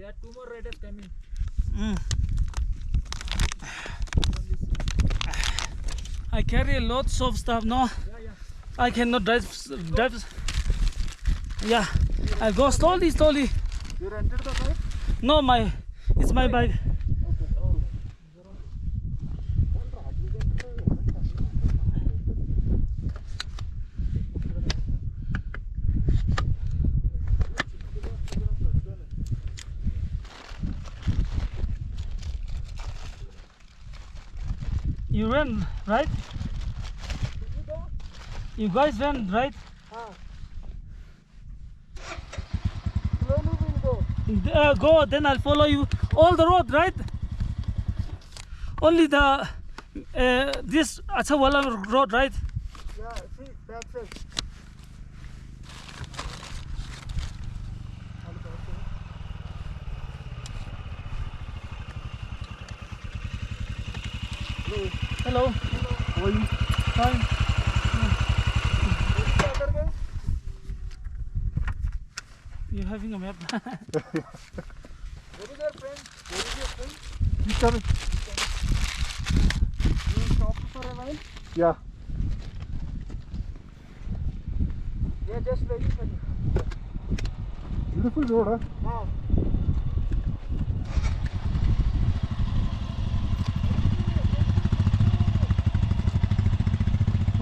There are 2 more riders coming. I carry lots of stuff. No, Yeah. I cannot drive. Yeah, I go slowly. You rented the bike? No, it's my bike. You ran, right? You guys ran, right? Slowly we'll go. Go, then I'll follow you. All the road, right? Only the this Achawala road, right? Yeah, see, back side. Hello. How are you? Fine. What's the other guy? You're having a map. Where is your friend? Where is your friend? He's coming. You stopped for a while? Yeah. Yeah, just waiting for you. Beautiful road, huh? Ah.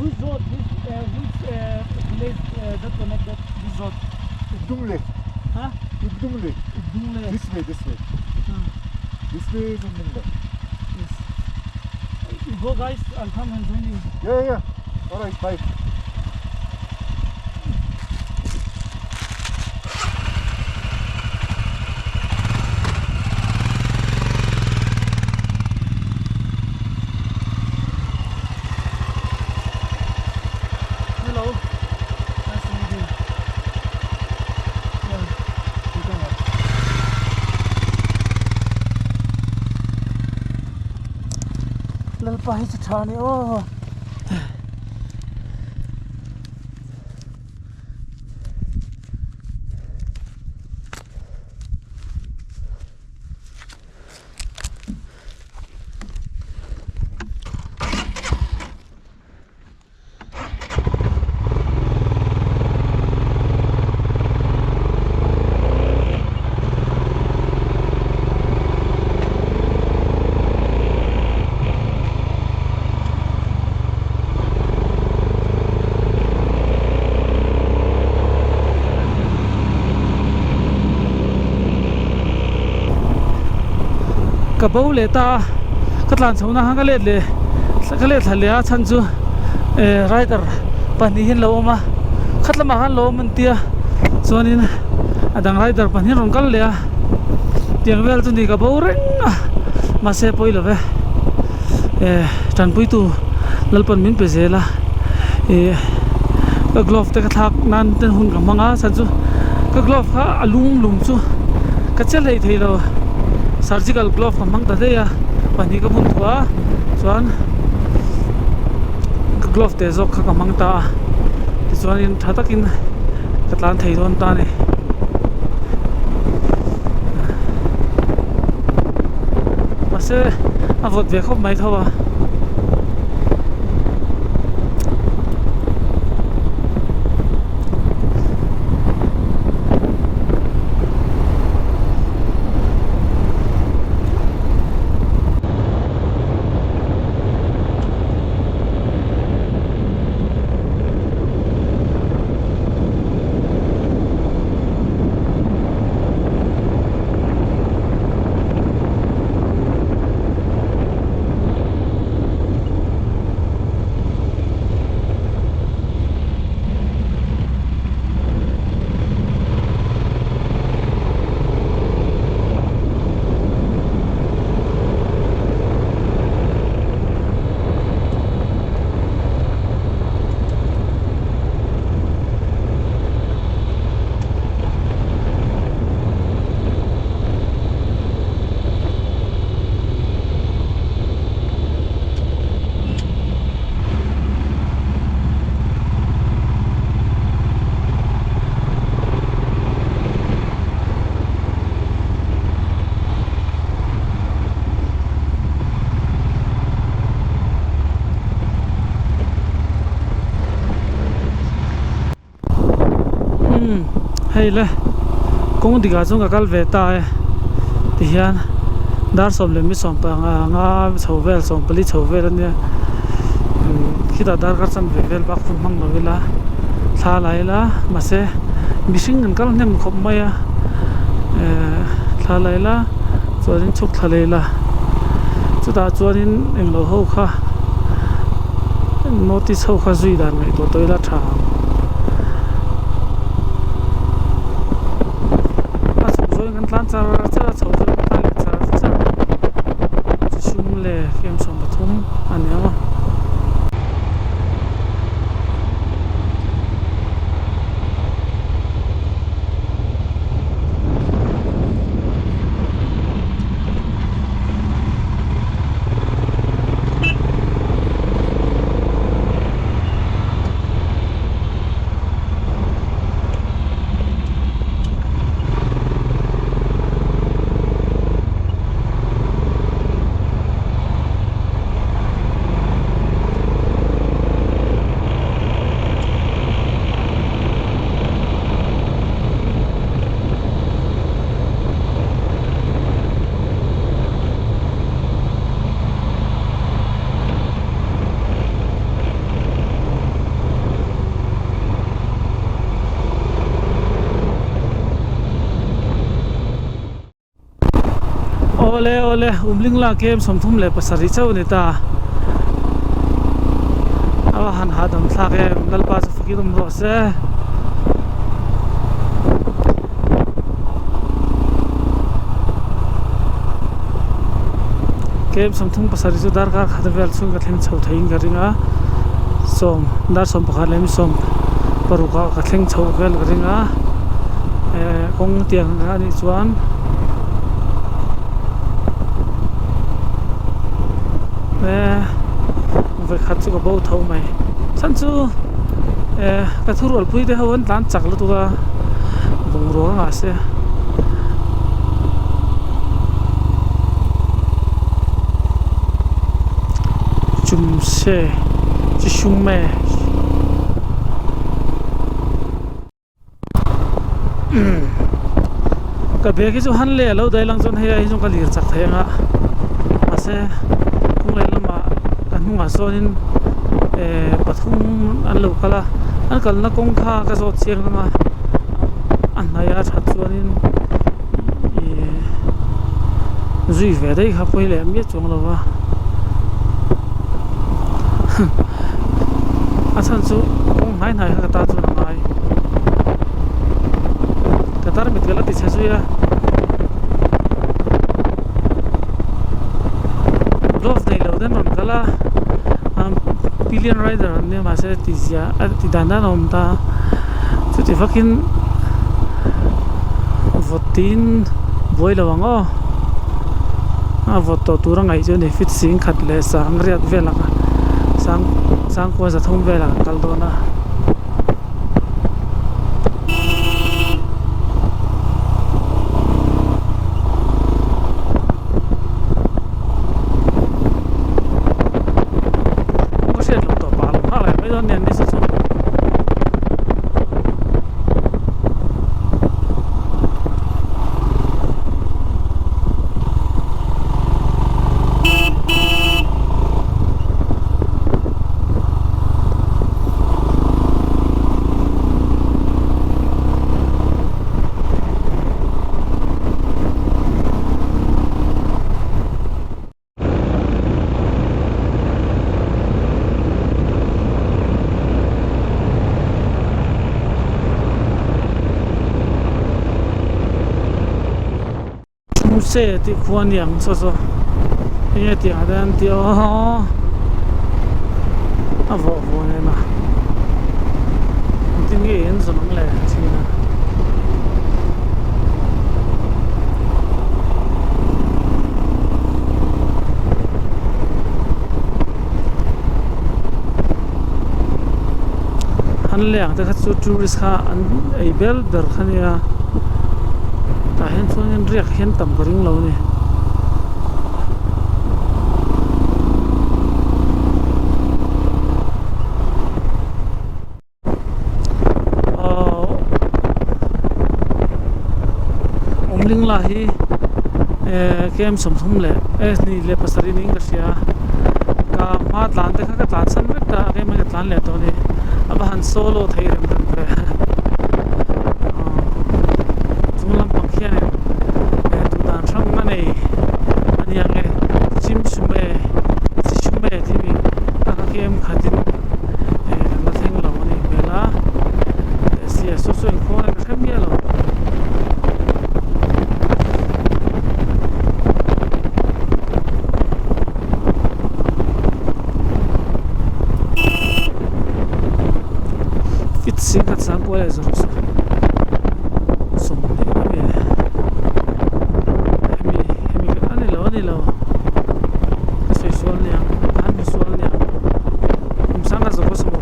Which road? Which village that connect this road? Udumle. Huh? Udumle. Dungle. This way. This way is Udumle. Yes. You go, guys. I'll come and join you. Yeah. Alright, bye. Hello. Nice to meet you. Yeah. You come up. Lalpa hi chani. Oh. Kabau le ta katlan chona hanga le thalia chan chu rider pani hin lo ma khatlama han lo man tia chuanin adang rider pani ron kal le tiang vel chu ni kabau reng ma se poi lo ve tan pui tu lalpan min pe zela ka glove te ka thak nan ten hun ka manga sa chu ka glove kha alum chu ka chel hei thei lo surgical glove mang ta de ya pani ka bun thua chuan ka glove te zok kha ka mang ta ti chuan in thatakin ka tlan thei don ta ni mase avot ve khop mai thawa thei le kong diga chung ka kal ve ta e ti hian dar som le mi som pa nga chhovel som pali chhovel ania khita dar kar chan ve vel bak phum mang lo vela thla lai la ma se mishing an kal nem khop mai a thla lai la chuanin chuk thla lai la chuta chuanin englo ho kha notice ho kha zui dan ngai to toila tha a chu zoi ngan tlan char chara chho zoi ta le char char shum le kem som pathum ania ole ole umling la kem somthum le pasari chau ni ta awa han hadam thla ke lalpa chu fuki dum ro se kem somthum pasari chu dar ka khada vel chung ka thleng chau thein ka ringa som dar som pakha lem som paru ka thleng chau vel ka ringa kong tiang na ni chuan về khát chú có bao thâu mày sẵn chú cái thu rồi bụi đấy hơn tán chặt là tụi vùng rùa ngã xe chum xe chỉ sung mè cái bé cái chú hắn lẻ lâu đây lăng dân hay chúng cái liệt chặt thế ngã mà xe cũng lên mà anh không so nên pathum an lo kala an kalna kong kha ka zot chiang ma an haya that chuanin zui ve dei kha poi le mi chong lo wa a chan chu kong nai nai ka ta chu na ngai ka tar mit gala ti chasu ya love dei lo den on kala Pillion rider ne ma se tizia ti dana nom ta chu ti fucking votin boy lawango a voto turang ai jo ne fit sing khat le sang riat vela sang ko za thum vela kal do na xe thì khuôn yang so so nghe tiếng đàn tiêu à vỗ vỗ này mà tiếng nghe yên rồi nó lẻ chi nè hắn lẻ thì khách du tourist ha anh ấy bel der khania ta hen so nhân riek hen tam ka ring lo ni la hi kem som thum le ni le pasari ning ka sia ka ma tlan te kha ka tlan san vek ta ke ma ka tlan le to ni aba han solo thei rem ran pe junglam pakhia ne tu dan thang ma nei ani yang e chim sume chi sume ti mi ka kem khatin na theng lo ni bela sia so so ko na ka mi lo Sing kat sang ko zo so som ni hemi ani lo se sol nya an sol nya sang zo ko som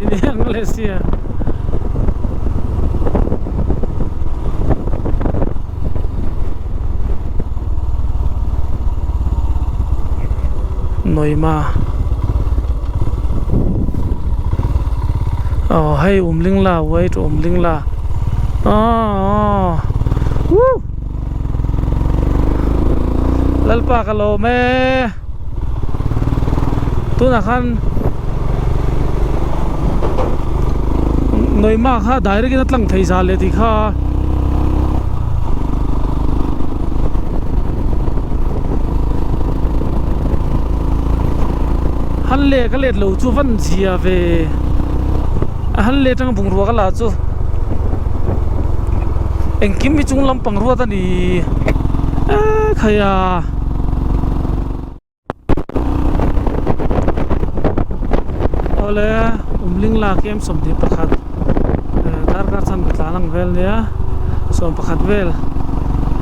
ni ang lesia noima hay ling la wait ling la woo lalpa kalo me tu na khan noi ma kha daire ki natlang thei sa le ti kha han le ka let lo chu van zia ve han le tang bung ruwa ka la chu eng kim mi chung lam pang ruwa ta ni khaya ole ling la kem som di pakhat dar ka chan tla lang vel nia som pakhat vel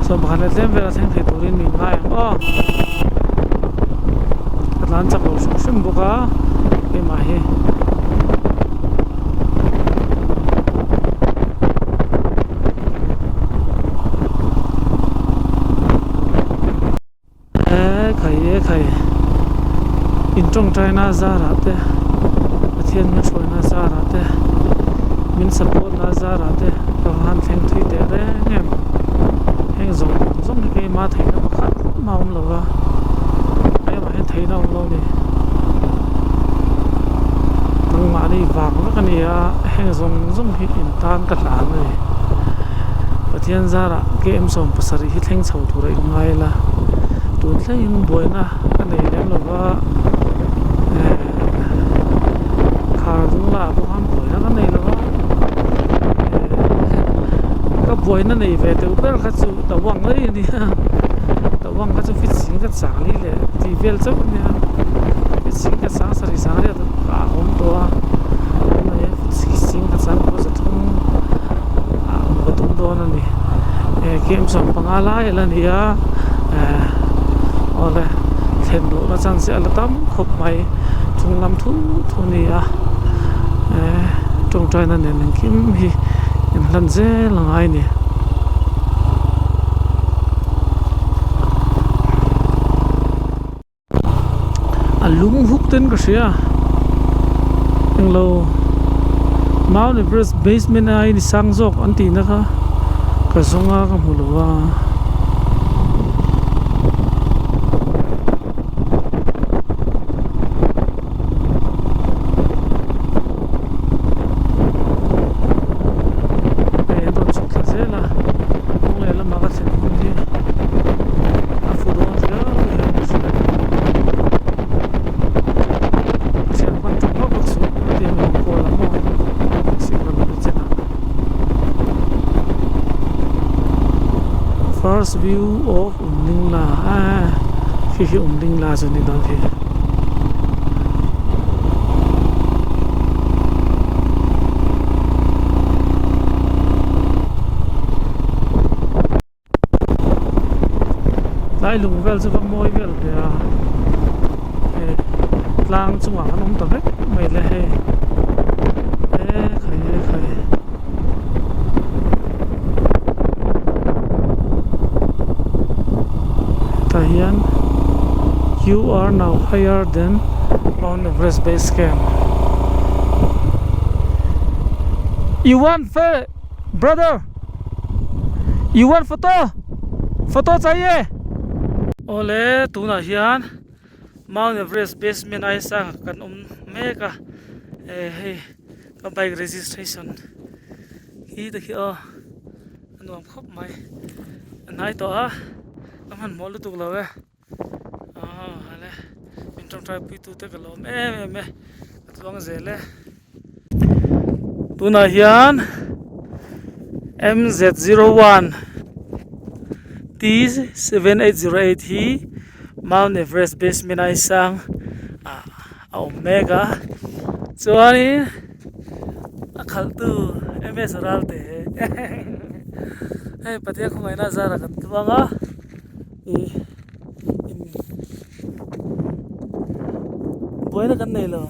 som pakhat le tlem vel theng thei turin mi ngai lan chak lo shum buka ke ma he khai in trong China zara te athian na chona zara te min support na zara te ka han theng thui te re ngem heng zong ni ke ma thei na pakhat maum lawa ai ma hen thei na lo ni nang ma ni wang na ka ni a heng zong hi in tan ka la ni pathian zara ke em som pasari hi thleng chho thu rai ngai la tun thleng boi na ka nei lem lo wa khar dung la bu ham boi na ka nei lo wa ka boi na nei ve te ber kha chu ta wang lai ni ta wang kha chu fit sing ka chang li le ti vel chau ni fit sing ka sang sari sang le ta ka hom to a na ye fit sing ka chang ko sa thum a ko tum do na ni kem som pangala ela ni a ole then lo na chang se ala tam khop mai chung lam thu ni a trong trai na nen kim hi in lan je langai ni alung huk ten ka sia englo Mount Everest basement ai ni sang jok anti na ka zonga ka mulwa first view of Umling La khi Umling La rồi nên đó thì lại lùng vel cho con môi vel thì lang chung hoàng ông tập hết mày là hay khởi Tahian, you are now higher than Mount Everest base camp. You want brother? You want photo? Photo चाहिए ओले तू ना हियान mount Everest basement आई सांग kan मेका हे का bike registration hi ta khi nuam khop mai nai to aman mol tu lo we hale min trong trai pi tu te ka lo me tlong zele tu na hian MZ01 T7808 hi Mount Everest basement ai sang Omega chuani akhal tu MS ralte hey patia khumai na zara kan tuanga boina kan nei lo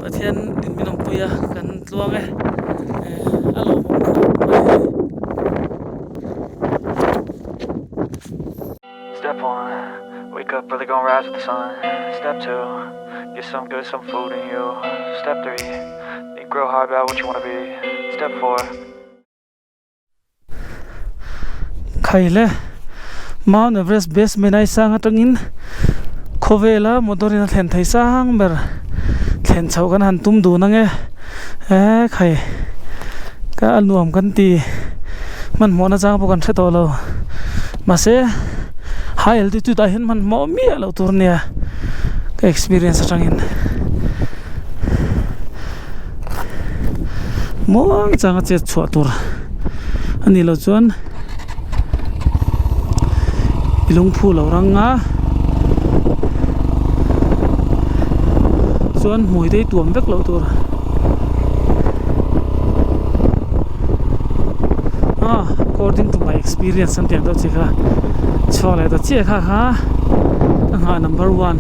pathian din minong puya kan tuange alo Step 1, wake up early, gonna rise with the sun. Step 2, get some food in you. Step 3, think real hard about what you wanna be. Step 4. khaile Mount Everest basement ai sang atangin khovela motorina thlen thai sang ber thlen chau kan han tum du na nge khai ka anuam kan ti man mona jang po kan the to lo ma se high altitude a hin man mo mi lo turnia ka experience atangin mo changa che chua tur ani lo chuan ilung phu lo ranga chuan mui dei tuam vek lo tur according to my experience and tiang do chika chole da che kha ha number 1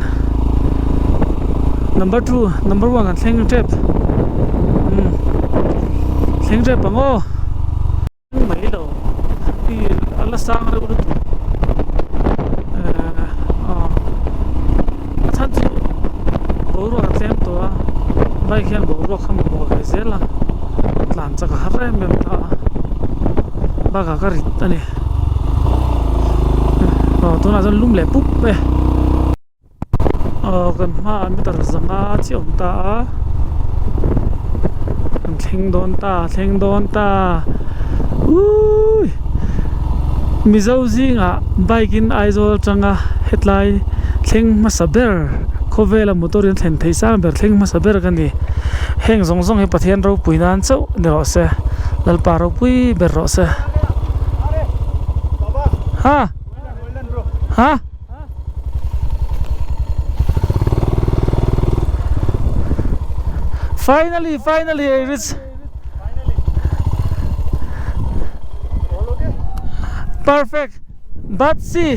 number 2 number 1 kan thleng trap thleng trap pango mai lo ti alla sang ra udu athan chu boru a tlem to bai khian boru kham bo ga zela tlan chaka harre mem tha baga ka rit ani to na zan lum le pup pe kan ma an tar zanga chiom ta an thleng don ta ui mizo zinga bike in aizol changa hetlai thleng ma saber khovela motorin thlen thei sang ber thleng ma saber kan ni heng zong he pathian ro puinan chau ne ro se lalpa ro pui ber ro se ha finally I reach perfect but see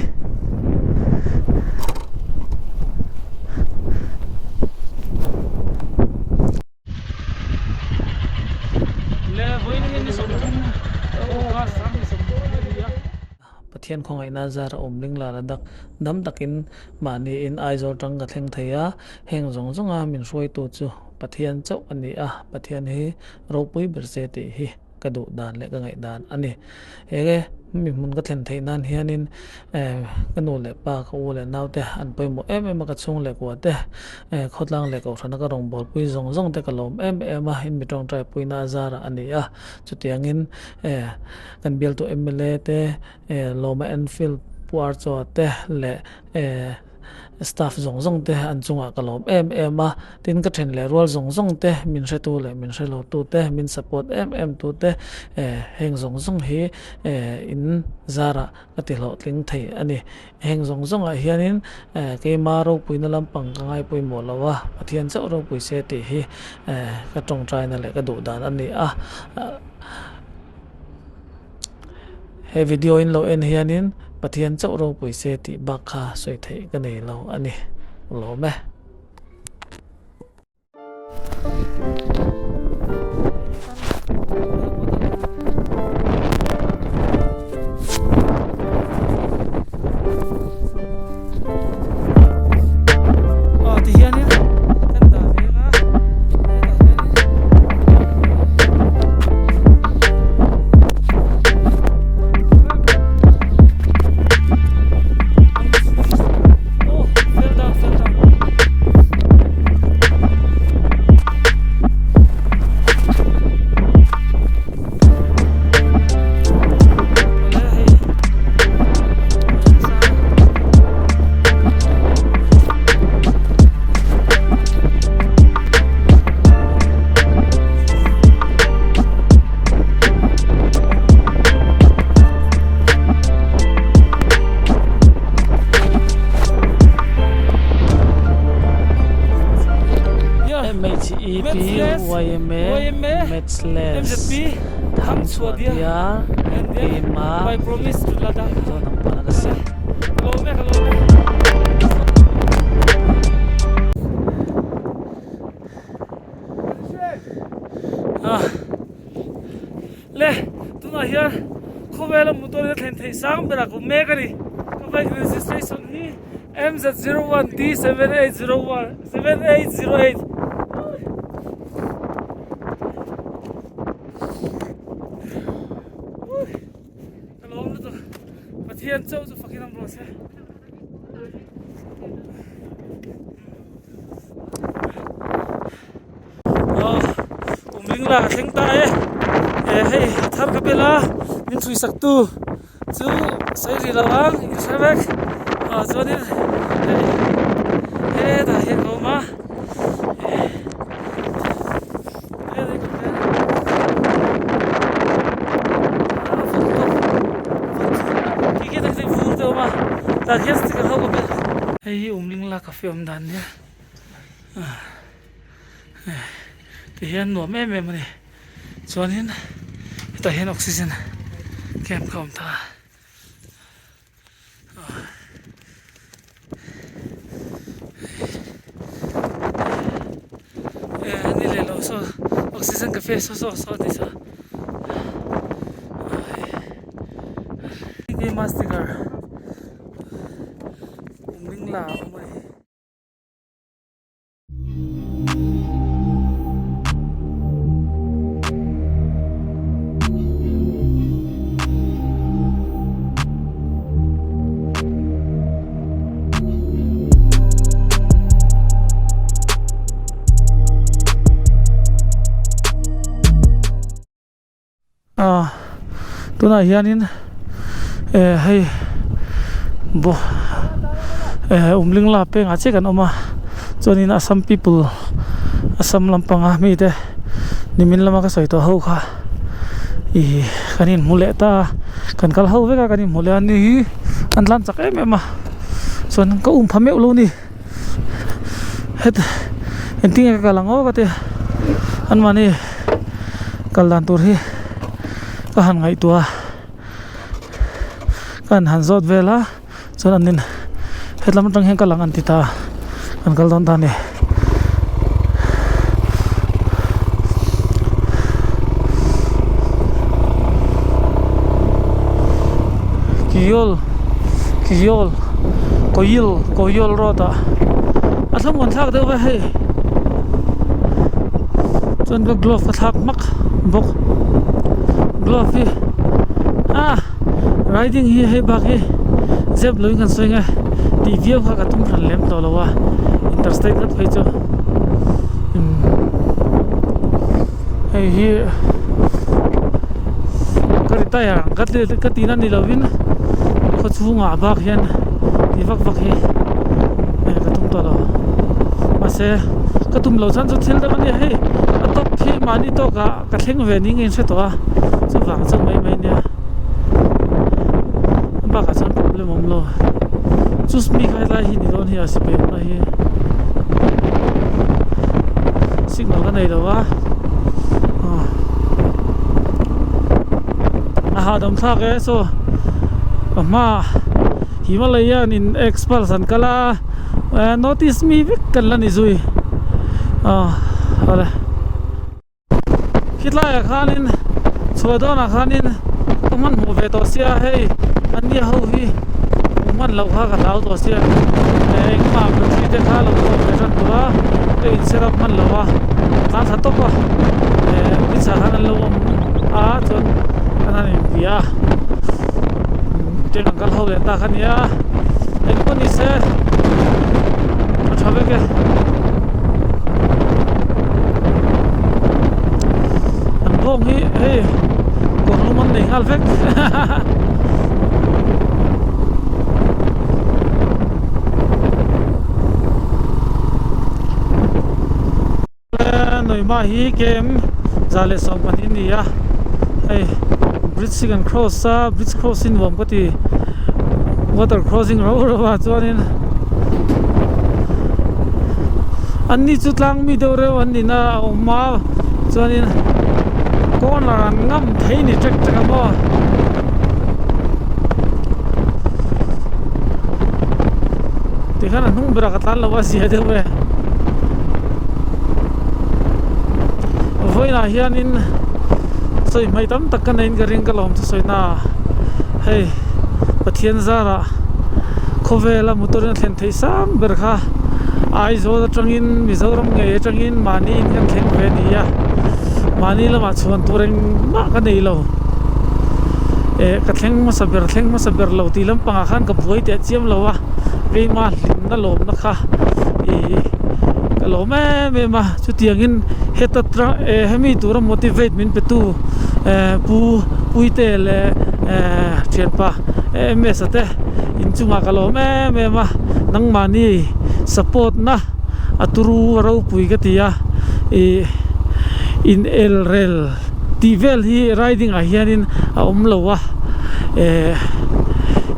pathian khongai na zar omling la dak dam takin mani in aizol tang ka thleng theia heng zong a min roi tu chu pathian chau ani pathian hi ropui berse te hi kadu dan le ka ngai dan ani ege mi mun ka thlen thei nan hianin kanu le pa kho le naw te an poi mo em ka chung le ko te khotlang le ko thana ka rong bol pui zong te ka lom em a in mi tong trai pui na zara ani chutiangin kan bel to MLA te loma Enfield puar cho te le staff zong te an chunga kalom em tin ka then le rol zong te min hre tu le min hre lo tu te min support em tu te heng zong hi in zara katilo tling thei ani heng zong a hianin ke ma ro puina lampang ka ngai pui mo lawa pathian chau ro pui se ti hi ka tong trai na le ka du dan ani he video in lo en hianin pathian chau ro pui se ti bakha soi thei ka nei lo ani lo me YMA Matchless MZP Tham Swadia and Pima by promise to Lada ito ng panagasin. Kalome le tuna hian khowela motor thlen thei sang bera ko me kari ko bike registration hi MZ01D7801 7808 kalom na to pathian chau chu fakin am ro se umling la theng ta hey thar ka bela min thui sak tu chu sai ri lawang in sabak zonin da he ko ma ki ta sai fur to ma ta hes ka ho ko bel hey umling la ka fe dan ne thì hiện nổ mẹ mẹ này cho nên ta hiện oxygen kèm không ta đi lên lầu so oxygen cà phê so thì sao cái master mình là ông ấy tuna hianin hei bo umling la pe nga che kan oma chonin Assam people Assam lampanga mi te nimin lama ka soito ho kha i kanin mule ta kan kal ho ve ka kanin mule ani hi anlan chak em ema son ka phame ulo ni het enting ka lango ka te an mani kaldan tur hi ka han ngai tua kan han zot vela chon anin hetlam tang heng kalang an tita kan kal don ta ne koyil rota atham kon thak de wa he chon ka glove ka thak mak bok glove hi riding hi he bak hi zeb loin kan soinga ti view kha ka tum khan lem to lawa interstate kat phei chu hey hi karita ya gatle katina ni lovin kho chunga bak hian ti vak hi ka tum to lo mase ka tum lo chan chu thil da mani he atop phi mani to ka thleng ve ning in se to a chu wang chu mai nia ba ka chan problem om lo chus mi khai la hi ni don hi asipe na hi signal ka nei dawa ha dam tha ke so ma Himalayan in expulsion kala notice me vik kan la ni zui ala kitla ya khanin chodona khanin man mu ve to sia hey ania ho hi man lo kha ka lau to sia eng ma ko thi te kha lo to ve ran tua e set up man lo wa ta tha to pa bi sa han lo chon anan india te ngal ho le ta khania en ko ni se athabe ke an bong hi hey ko lu man nei hal vek noi ma hi kem zale som pan india hey bridge can cross bridge crossing wam pati water crossing ro wa chuanin anni chutlang mi dore anni na ma chuanin corner an ngam thei ni trek trek mo ti khan nung bra ka tan lawa sia de we voina hianin soi mai tam tak kan in garing kalom soi na hey pathian zara khovela motorin thlen thei sam ber kha ai zo da tangin mizoram nge tangin mani in kan theng ve ni ya mani lama chuan tureng ma ka nei lo ka thleng ma saber lo ti lam panga khan ka buai te chiam lo wa ve ma hlin na lom na kha ka lo me ma chu tiangin hetatra hemi tura motivate min pe tu puite le thian pa me sate in chunga ka lo me ma nang mani support na aturu ro pui ka tia in el rel tivel hi riding a hianin a lo wa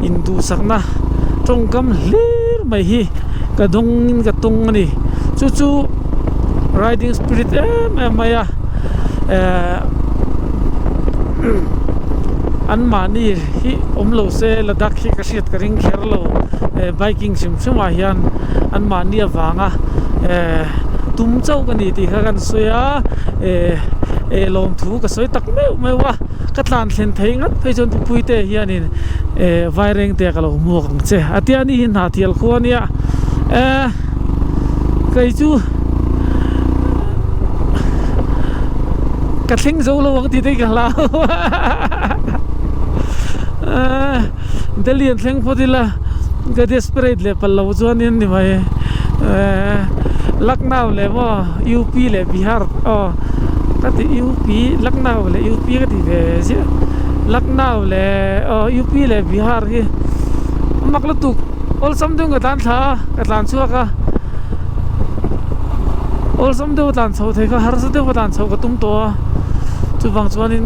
in du sakna tongkam hlir mai hi ka dongin ka tung ani chu riding spirit maya an mani hi lo se ladak hi ka siat ka ring kher lo biking sim sima hian an mani awanga tum chau ka ni ti kha kan soya lom thu ka soi tak me wa ka tlan thlen thei ngat phei chon tu puite hianin vai reng te ka lo mu kang che atiani hin ha thial khuania kai chu ka thing zo lo wang ti te ka la dalian theng podila ga desperate le pal lo chuanin ni mai Lucknow le mo UP le Bihar ka ti UP Lucknow le UP ka ti ve si Lucknow le UP le Bihar hi makla tu ol samdung ka tan tha ka tlan chuwa ka ol samdung tan chho thei ka har sa de tan chho ka tum to chu bang chuanin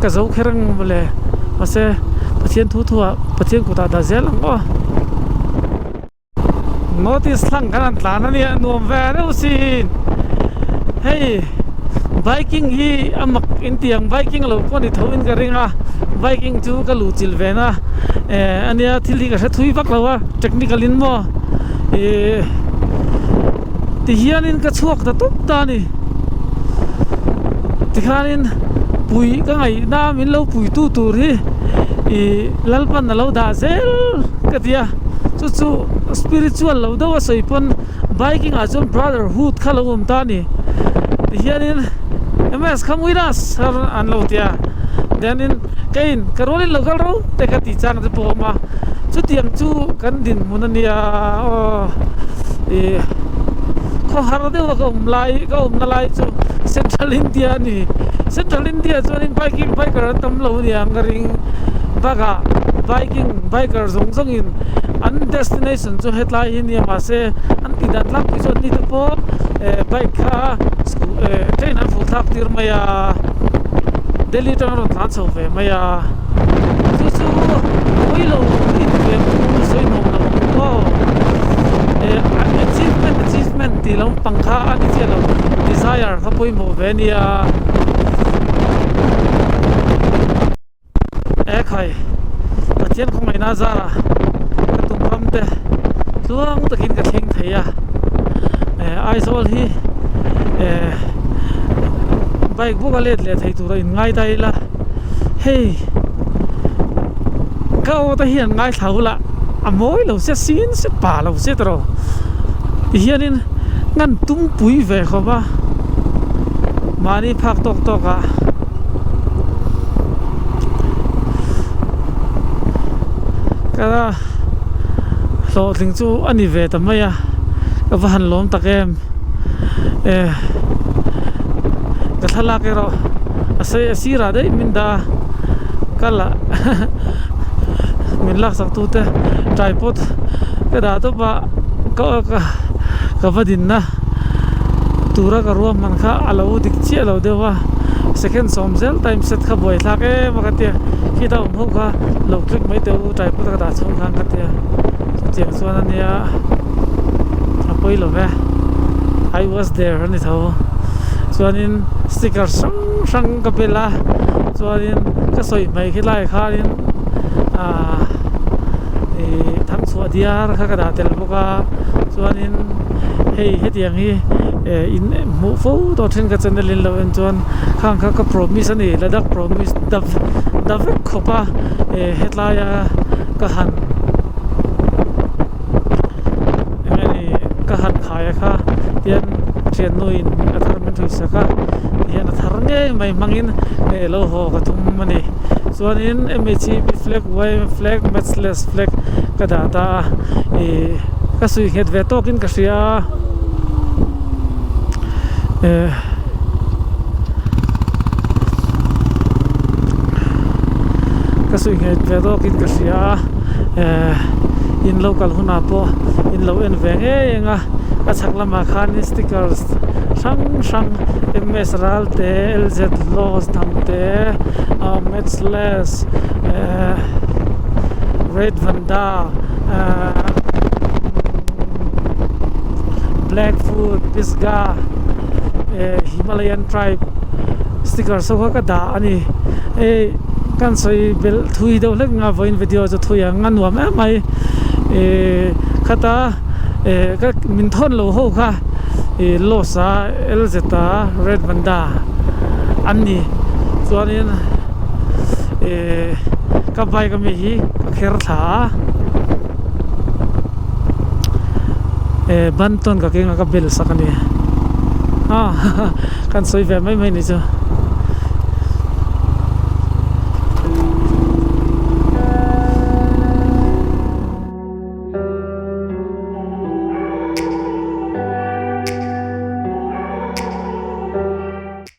ka zo kherang le mase pathian thu thua pathian ku ta da zel ngo notice lang kan tlan ani nuam ve no sin hey biking hi amak intiang biking lo ko ni thoin ka ringa biking chu ka lu chil ve na ania thili ka thui bak lawa technical in mo ti hianin ka chuak da tuk ta ni ti khanin pui ka ngai na min lo pui tu tur hi lalpan na lo da zel ka tia chu spiritual lo da wa sei pon biking a chon brotherhood khalo ta ni ti hianin ms come with us an lo tia then in kain karolin local ro te ka ti chang te po ma chu tiang chu kan din munania ko har de wa ko na lai chu central india chu in biker tam lo ni angaring baga biker zong in an destination chu hetlai in ya ma se an ti dan lak pi chu ni te po bike kha train an fu thak tir maya Delhi tang ron tlan chho ve maya chu oi lo in ve mu soi nom na ko achievement ti lo pangkha ani che lo desire kha poi mo ve nia khai pathian khong mai na zara ka tum ram te tuang takin ka theng theya ai zol hi bike buka let le thei tur in ngai dai la hey ka o ta hian ngai thaula amoi lo se sin se pa lo se tro hianin ngan tum pui ve kho ba mani phak tok ka kada lo thing chu ani ve ta maya ka van lom takem ka thala ke ro ase asira dei minda kala min lak sak tu te tripod ka da to ba ka vadin na tura ka ro man kha alo dik chi alo dewa second somzel time set kha boi thak e makate kita umho kha lo click mai te tripod ka da chong khang ka te chiang chuan ania apoi lo ve I was there ani tho chuanin sticker sang ka bela chuanin ka soi mai khi lai kha in thang chua diar kha ka da tel boka chuanin hei hetiang hi in mu fo to then ka channel in lo en chuan khang kha ka promise ani ladak promise da vek khopa hetlaya ka han engani ka han khaya kha tian chen nuin athar men thui saka hian athar nge mai mangin lo ho ka tum mani chuanin mhb flag y flag matchless flag ka da ta ka sui het ve tokin ka ria ka sui het ve tokin ka ria in local huna po in lo en ve enga a chaklama khan stickers sang ms ral te lz los tam te matchless red vanda blackfoot pisga himalayan tribe sticker so ka da ani kan soi bel thui do lek nga voin video cho thui nga nuam mai khata ka min thon lo ho kha losa elzeta red vanda anni chuanin ka bai ka mi hi kher tha banton ka kenga ka bel sakani kan soi ve mai ni chu